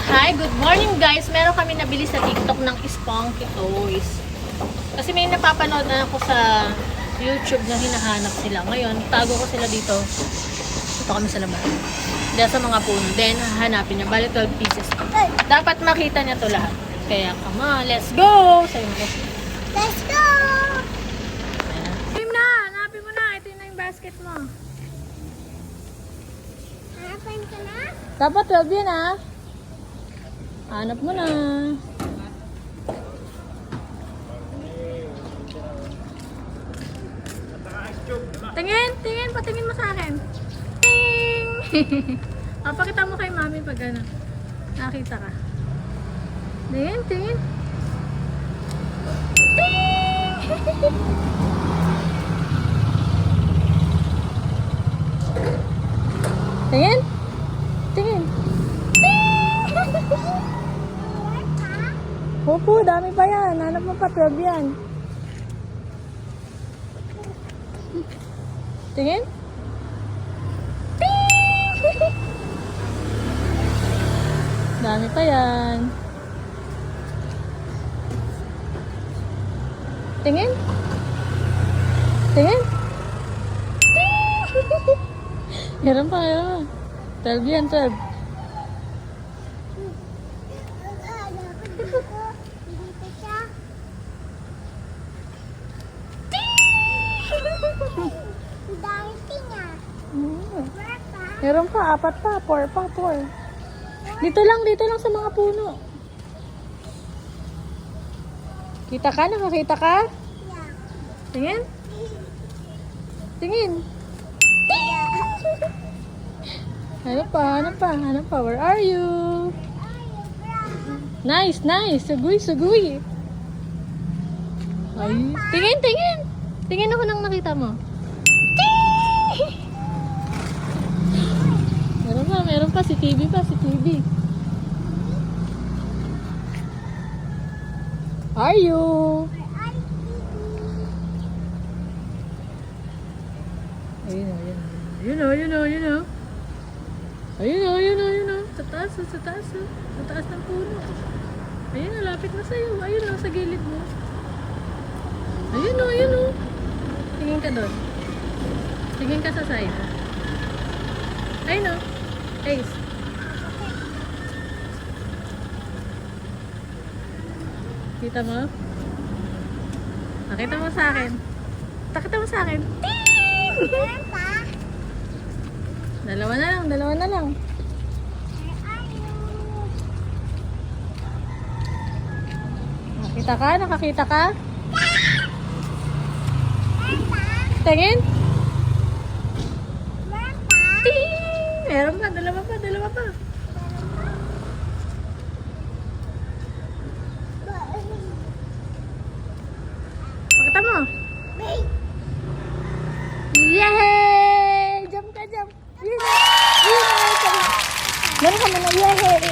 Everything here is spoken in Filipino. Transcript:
Hi, good morning guys. Meron kami nabili sa TikTok ng Spunky Toys. Kasi may napapanood na ako sa YouTube na hinahanap sila. Ngayon, tago ko sila dito. Ito kami sa labas. Dahil sa mga puno. Then, hahanapin niya. Bali 12 pieces. Dapat makita niya to lahat. Kaya, come on, let's go! Sayo mo. Let's go! Game na! Hanapin mo na. Ito na yung basket mo. Hanapan ka na? Dapat 12 yun ah. Hanap mo na. Tingin, tingin, patingin mo sa akin. Ting! Papakita mo kay mami pag ano. Nakita ka. Tingin, tingin. Ting! Tingin? Tingin. Opo, dami pa yan. Hanap mo pa, 12 yan. Tingin? Dami pa yan. Tingin? Tingin? Meron pa, meron pa. 12 yan, 12. Meron pa, 4 pa, 4 pa, 4. Dito lang sa mga puno. Kita ka? Nakakita ka? Tingin? Tingin? Hanap pa. Where are you? Nice, nice. Sugui. Ay, tingin. Tingin ako nang nakita mo. Meron pa. Si TV. Are you? Ayun. Sa taas ng puno. Ayun, lapit na sa'yo. Ayun, sa gilid mo. Ayun. Tingin ka doon. Tingin ka sa side. Ayun. Ace. Kita mo? Nakita mo sa akin. Ting! Meron pa? Dalawa na lang. Nakakita ka? Tingin? Ting! Meron pa, dalawa pa. Pakita mo. Yay! Jump ka. Yay! Meron ka na, yay!